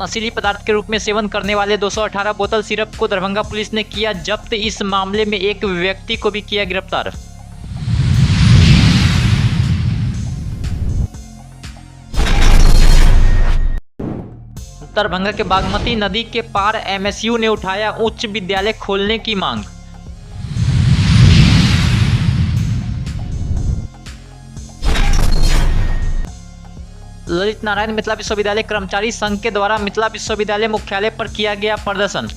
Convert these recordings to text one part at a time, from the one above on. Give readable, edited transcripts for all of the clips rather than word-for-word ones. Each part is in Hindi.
नशीली पदार्थ के रूप में सेवन करने वाले 218 बोतल सिरप को दरभंगा पुलिस ने किया जब्त। इस मामले में एक व्यक्ति को भी किया गिरफ्तार। दरभंगा के बागमती नदी के पार एमएसयू ने उठाया उच्च विद्यालय खोलने की मांग। ललित नारायण मिथिला विश्वविद्यालय कर्मचारी संघ के द्वारा मिथिला विश्वविद्यालय मुख्यालय पर किया गया प्रदर्शन।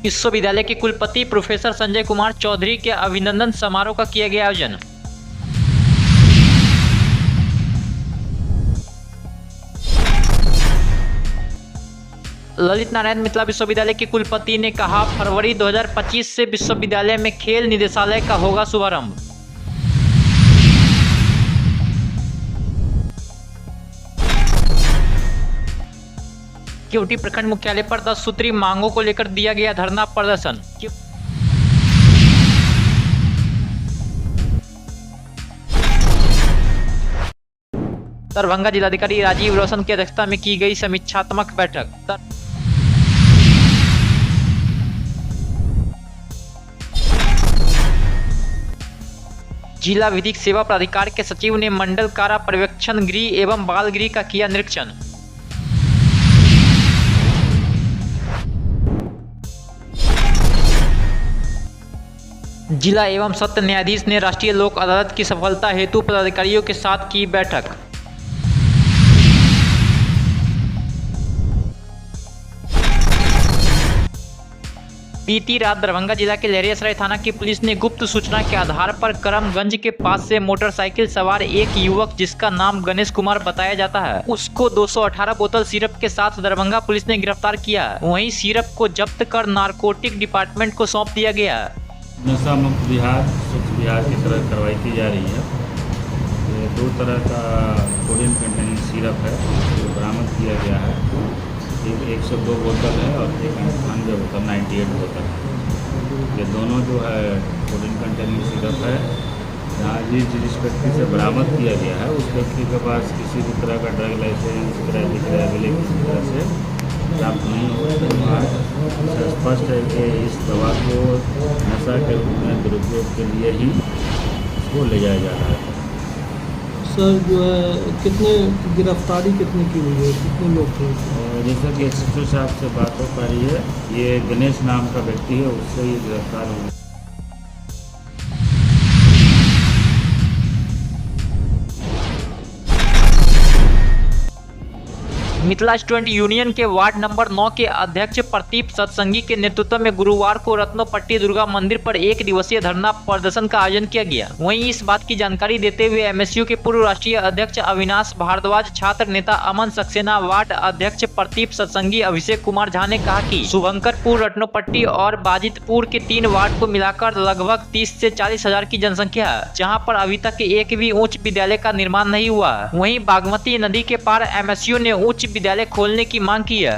विश्वविद्यालय के कुलपति प्रोफेसर संजय कुमार चौधरी के अभिनंदन समारोह का किया गया आयोजन। ललित नारायण मिथिला विश्वविद्यालय के कुलपति ने कहा, फरवरी 2025 से विश्वविद्यालय में खेल निदेशालय का होगा शुभारंभ। केवटी प्रखंड मुख्यालय पर 10 सूत्री मांगों को लेकर दिया गया धरना प्रदर्शन। दरभंगा जिलाधिकारी राजीव रोशन की अध्यक्षता में की गई समीक्षात्मक बैठक। जिला विधिक सेवा प्राधिकार के सचिव ने मंडल कारा पर्यवेक्षण गृह एवं बाल गृह का किया निरीक्षण। जिला एवं सत्र न्यायाधीश ने राष्ट्रीय लोक अदालत की सफलता हेतु पदाधिकारियों के साथ की बैठक। बीती रात दरभंगा जिला के लहरियासराय थाना की पुलिस ने गुप्त सूचना के आधार पर करमगंज के पास से मोटरसाइकिल सवार एक युवक जिसका नाम गणेश कुमार बताया जाता है, उसको 218 बोतल सिरप के साथ दरभंगा पुलिस ने गिरफ्तार किया। वहीं सिरप को जब्त कर नारकोटिक डिपार्टमेंट को सौंप दिया गया। नशा मुक्त बिहार, स्वच्छ बिहार की तरह कार्रवाई की जा रही है। ये 2 तरह का कोडिन कंटेनिंग सिरप है जो बरामद किया गया है। एक 102 बोतल है और एक 98 बोतल 98 बोतल है। ये दोनों जो है कोडिन कंटेनिंग सिरप है। जहाँ जिस व्यक्ति से बरामद किया गया है उस व्यक्ति के पास किसी भी तरह का ड्रग लाइसेंस, क्राइटेरिया किसी तरह से प्राप्त नहीं हो रहा है। स्पष्ट है कि इस दवा को नशा के रूप में दुरुपयोग के लिए ही इसको ले जाया जा रहा है। सर जो है कितने गिरफ्तारी कितने की हुई है, कितने लोग थे? जैसा कि एसएसपी साहब से बात हो पा रही है, ये गणेश नाम का व्यक्ति है, उससे ही गिरफ्तार हुआ। मिथिला स्टूडेंट यूनियन के वार्ड नंबर 9 के अध्यक्ष प्रदीप सत्संगी के नेतृत्व में गुरुवार को रत्नोपट्टी दुर्गा मंदिर पर 1 दिवसीय धरना प्रदर्शन का आयोजन किया गया। वहीं इस बात की जानकारी देते हुए एमएसयू के पूर्व राष्ट्रीय अध्यक्ष अविनाश भारद्वाज, छात्र नेता अमन सक्सेना, वार्ड अध्यक्ष प्रदीप सत्संगी, अभिषेक कुमार झा ने कहा कि शुभंकरपुर, रत्नोपट्टी और बाजितपुर के 3 वार्ड को मिलाकर लगभग 30 से 40 हजार की जनसंख्या है, जहाँ पर अभी तक एक भी उच्च विद्यालय का निर्माण नहीं हुआ। वहीं बागमती नदी के पार एमएसयू ने उच्च विद्यालय खोलने की मांग की है।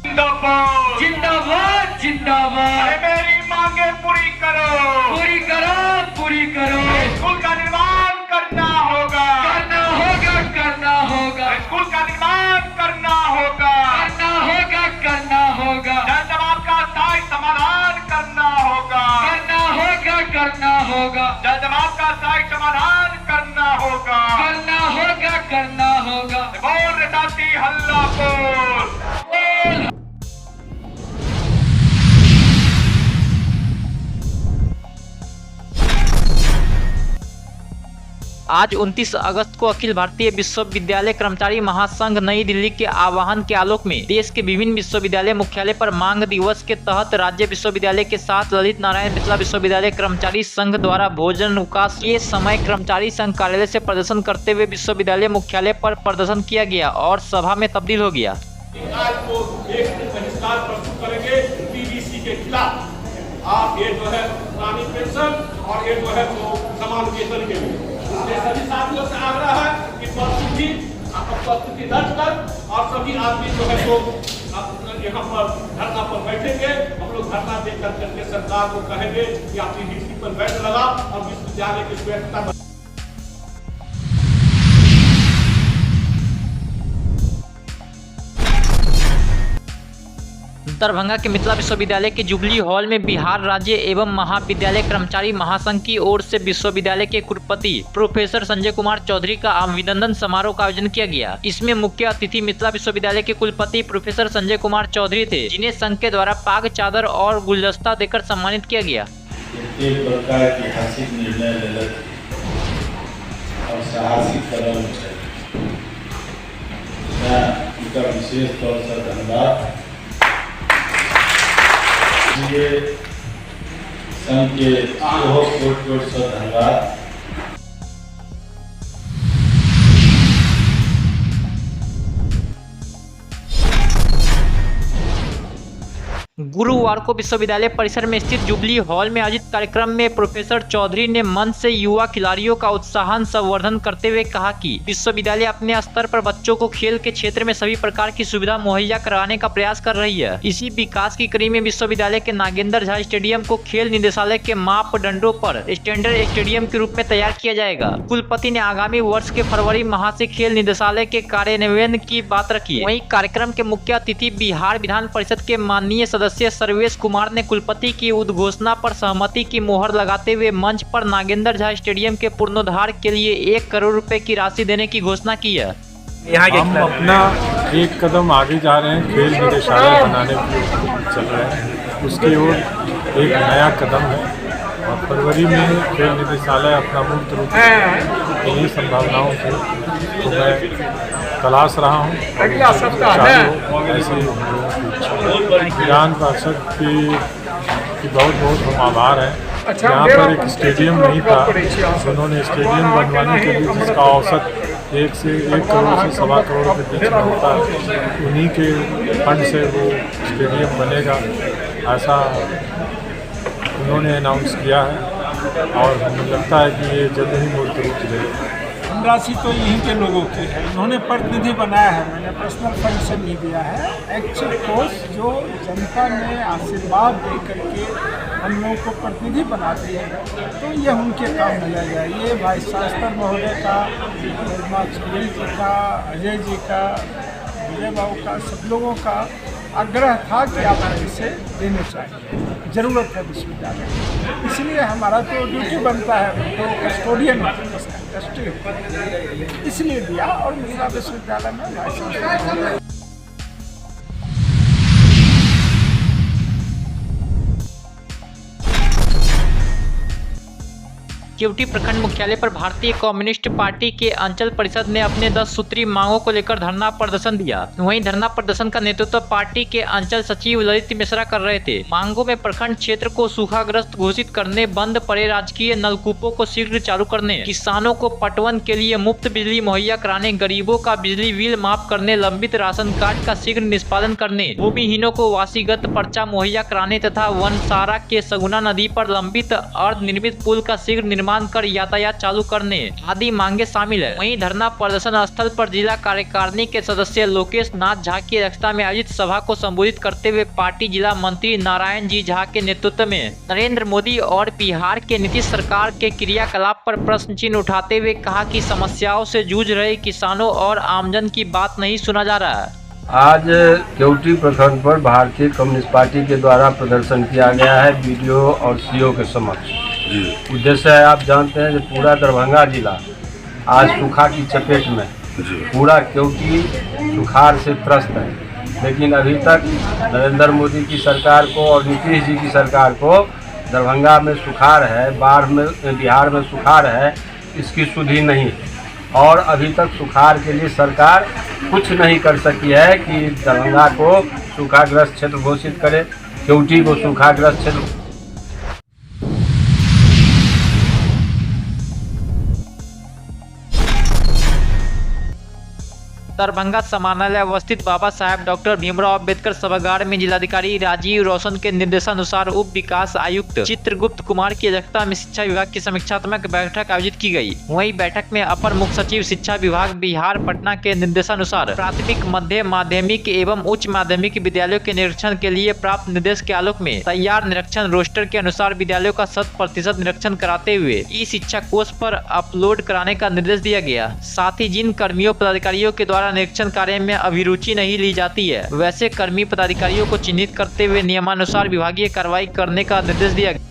जिंदाबाद जिंदाबाद जिंदाबाद, मेरी मांगे पूरी करो, पूरी करो, पूरी करो। स्कूल का निर्माण करना होगा, करना होगा, करना होगा। स्कूल का निर्माण करना होगा, करना होगा, करना होगा। जल जमाव का स्थायी समाधान करना होगा, करना होगा, करना होगा। जल जमाव का स्थायी समाधान करना होगा, करना होगा, करना होगा। बोल रटाती हल्ला बोल। आज 29 अगस्त को अखिल भारतीय विश्वविद्यालय कर्मचारी महासंघ नई दिल्ली के आह्वान के आलोक में देश के विभिन्न विश्वविद्यालय मुख्यालय पर मांग दिवस के तहत राज्य विश्वविद्यालय के साथ ललित नारायण मिथिला विश्वविद्यालय कर्मचारी संघ द्वारा भोजन अवकाश के समय कर्मचारी संघ कार्यालय से प्रदर्शन करते हुए विश्वविद्यालय मुख्यालय पर प्रदर्शन किया गया और सभा में तब्दील हो गया। आज को एक बहिष्कार प्रस्तुत करेंगे पीबीसी के खिलाफ। आप ये जो है पुरानी पेंशन और ये जो है वो समान वेतन के लिए सभी साथियों से आग्रह है कि उपस्थिति दर्ज कर और सभी आदमी जो है तो यहाँ पर धरना पर बैठेंगे। हम लोग धरना देकर करके सरकार को कहेंगे कि अपनी ड्यूटी पर बैठ लगा और विश्वविद्यालय की सुरक्षा दरभंगा के मिथिला विश्वविद्यालय के जुबली हॉल में बिहार राज्य एवं महाविद्यालय कर्मचारी महासंघ की ओर से विश्वविद्यालय के कुलपति प्रोफेसर संजय कुमार चौधरी का अभिनंदन समारोह का आयोजन किया गया। इसमें मुख्य अतिथि मिथिला विश्वविद्यालय के कुलपति प्रोफेसर संजय कुमार चौधरी थे, जिन्हें संघ के द्वारा पाग चादर और गुलदस्ता देकर सम्मानित किया गया। एक प्रकार ऐतिहासिक निर्णय लेलक और साहसिक कदम उनका विशेष तौर से धन्यवाद। संघ के कोट से धन्यवाद। गुरुवार को विश्वविद्यालय परिसर में स्थित जुबली हॉल में आयोजित कार्यक्रम में प्रोफेसर चौधरी ने मंच से युवा खिलाड़ियों का उत्साहन संवर्धन करते हुए कहा कि विश्वविद्यालय अपने स्तर पर बच्चों को खेल के क्षेत्र में सभी प्रकार की सुविधा मुहैया कराने का प्रयास कर रही है। इसी विकास की कड़ी में विश्वविद्यालय के नागेंद्र झा स्टेडियम को खेल निदेशालय के मापदंडों पर स्टैंडर्ड स्टेडियम के रूप में तैयार किया जाएगा। कुलपति ने आगामी वर्ष के फरवरी माह से खेल निदेशालय के कार्यान्वयन की बात रखी। वहीं कार्यक्रम के मुख्य अतिथि बिहार विधान परिषद के माननीय सदस्य सर्वेश कुमार ने कुलपति की उद्घोषणा पर सहमति की मोहर लगाते हुए मंच पर नागेंद्र झा स्टेडियम के पुनरुद्धार के लिए 1 करोड़ रुपए की राशि देने की घोषणा की है। हम अपना एक कदम आगे जा रहे हैं, खेल निदेशालय बनाने के लिए चल रहे हैं। उसकी ओर एक नया कदम है और फरवरी में खेल निदेशालय अपना मुक्त रूप इन्हीं संभावनाओं से तो मैं तलाश रहा हूँ। ऐसे विधान पार्षद की बहुत बहुत हम आभार हैं। यहाँ पर एक स्टेडियम नहीं था, उन्होंने स्टेडियम बनवाने के लिए जिसका औसत 1 से 1 करोड़ से 1.25 करोड़ के बीच में होता है, उन्हीं के फंड से वो स्टेडियम बनेगा ऐसा उन्होंने अनाउंस किया है और हमें लगता है कि ये जल्द ही मूर्त रूप लेगा। राशि तो यहीं के लोगों की है, उन्होंने प्रतिनिधि बनाया है, मैंने पर्सनल फंड से नहीं दिया है। एक्चुअल कोर्स जो जनता ने आशीर्वाद दे करके हम लोगों को प्रतिनिधि बनाती है, तो ये उनके काम में जाएगा। ये वाइस चांसलर महोदय का, सुनील जी का, अजय जी का, विजय बाबू का, सब लोगों का आग्रह था कि आप इसे देने चाहिए, ज़रूरत है विश्वविद्यालय। इसलिए हमारा तो ड्यूटी बनता है, तो कस्टोडियन इसलिए दिया और मिथिला विश्वविद्यालय में लाइसेंस। केवटी प्रखंड मुख्यालय पर भारतीय कम्युनिस्ट पार्टी के अंचल परिषद ने अपने 10 सूत्री मांगों को लेकर धरना प्रदर्शन दिया। वहीं धरना प्रदर्शन का नेतृत्व पार्टी के अंचल सचिव ललित मिश्रा कर रहे थे। मांगों में प्रखंड क्षेत्र को सूखाग्रस्त घोषित करने, बंद पड़े राजकीय नलकूपों को शीघ्र चालू करने, किसानों को पटवन के लिए मुफ्त बिजली मुहैया कराने, गरीबों का बिजली बिल माफ करने, लंबित राशन कार्ड का शीघ्र निष्पादन करने, भूमिहीनों को वासीगत पर्चा मुहैया कराने तथा वनसारा के सगुना नदी पर लंबित अर्ध निर्मित पुल का शीघ्र निर्माण कर यातायात चालू करने आदि मांगे शामिल है। वहीं धरना प्रदर्शन स्थल पर जिला कार्यकारिणी के सदस्य लोकेश नाथ झा की अध्यक्षता में आयोजित सभा को संबोधित करते हुए पार्टी जिला मंत्री नारायण जी झा के नेतृत्व में नरेंद्र मोदी और बिहार के नीतीश सरकार के क्रियाकलाप पर प्रश्न चिन्ह उठाते हुए कहा कि समस्याओं से जूझ रहे किसानों और आमजन की बात नहीं सुना जा रहा है। आज केवटी प्रखंड पर भारतीय कम्युनिस्ट पार्टी के द्वारा प्रदर्शन किया गया है बीडीओ और सीओ के समक्ष। उद्देश्य है, आप जानते हैं कि पूरा दरभंगा जिला आज सूखा की चपेट में, पूरा केवटी सुखाड़ से त्रस्त है, लेकिन अभी तक नरेंद्र मोदी की सरकार को और नीतीश जी की सरकार को दरभंगा में सुखाड़ है, बाढ़ में बिहार में सुखाड़ है, इसकी सुधि नहीं और अभी तक सुखाड़ के लिए सरकार कुछ नहीं कर सकी है कि दरभंगा को सूखाग्रस्त क्षेत्र घोषित करे, केवटी को सूखाग्रस्त क्षेत्र। दरभंगा समाहरणालय अवस्थित बाबा साहेब डॉक्टर भीमराव अम्बेडकर सभागार में जिलाधिकारी राजीव रोशन के निर्देशानुसार उप विकास आयुक्त चित्रगुप्त कुमार की अध्यक्षता में शिक्षा विभाग की समीक्षात्मक बैठक आयोजित की गई। वहीं बैठक में अपर मुख्य सचिव शिक्षा विभाग बिहार पटना के निर्देशानुसार प्राथमिक, मध्य माध्यमिक एवं उच्च माध्यमिक विद्यालयों के निरीक्षण के लिए प्राप्त निर्देश के आलोक में तैयार निरीक्षण रोस्टर के अनुसार विद्यालयों का 100% निरीक्षण कराते हुए ई शिक्षा कोष पर अपलोड कराने का निर्देश दिया गया। साथ ही जिन कर्मियों पदाधिकारियों के द्वारा द्वारा निरीक्षण कार्य में अभिरुचि नहीं ली जाती है वैसे कर्मी पदाधिकारियों को चिन्हित करते हुए नियमानुसार विभागीय कार्रवाई करने का निर्देश दिया गया।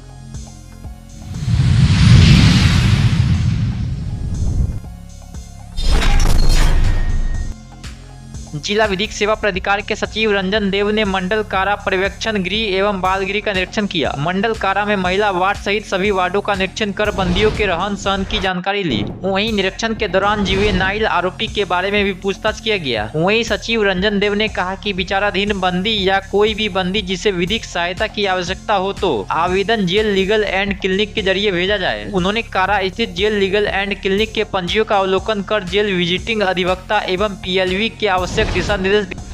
जिला विधिक सेवा प्राधिकार के सचिव रंजन देव ने मंडल कारा पर्यवेक्षण गृह एवं बाल गृह का निरीक्षण किया। मंडल कारा में महिला वार्ड सहित सभी वार्डों का निरीक्षण कर बंदियों के रहन सहन की जानकारी ली। वहीं निरीक्षण के दौरान जुवेनाइल आरोपी के बारे में भी पूछताछ किया गया। वहीं सचिव रंजन देव ने कहा कि विचाराधीन बंदी या कोई भी बंदी जिसे विधिक सहायता की आवश्यकता हो तो आवेदन जेल लीगल एंड क्लिनिक के जरिए भेजा जाए। उन्होंने कारा स्थित जेल लीगल एंड क्लिनिक के पंजियों का अवलोकन कर जेल विजिटिंग अधिवक्ता एवं PLV के आवश्यक दिशा निर्देश।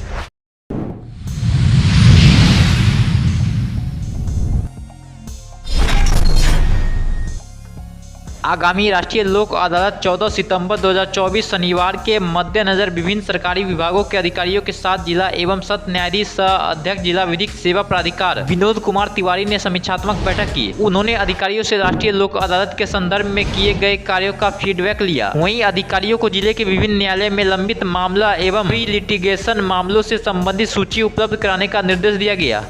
आगामी राष्ट्रीय लोक अदालत 14 सितंबर 2024 शनिवार के मद्देनजर विभिन्न सरकारी विभागों के अधिकारियों के साथ जिला एवं सत्र न्यायाधीश सह अध्यक्ष जिला विधिक सेवा प्राधिकार विनोद कुमार तिवारी ने समीक्षात्मक बैठक की। उन्होंने अधिकारियों से राष्ट्रीय लोक अदालत के संदर्भ में किए गए कार्यों का फीडबैक लिया। वहीं अधिकारियों को जिले के विभिन्न न्यायालय में लंबित मामला एवं प्री लिटिगेशन मामलों से संबंधित सूची उपलब्ध कराने का निर्देश दिया गया।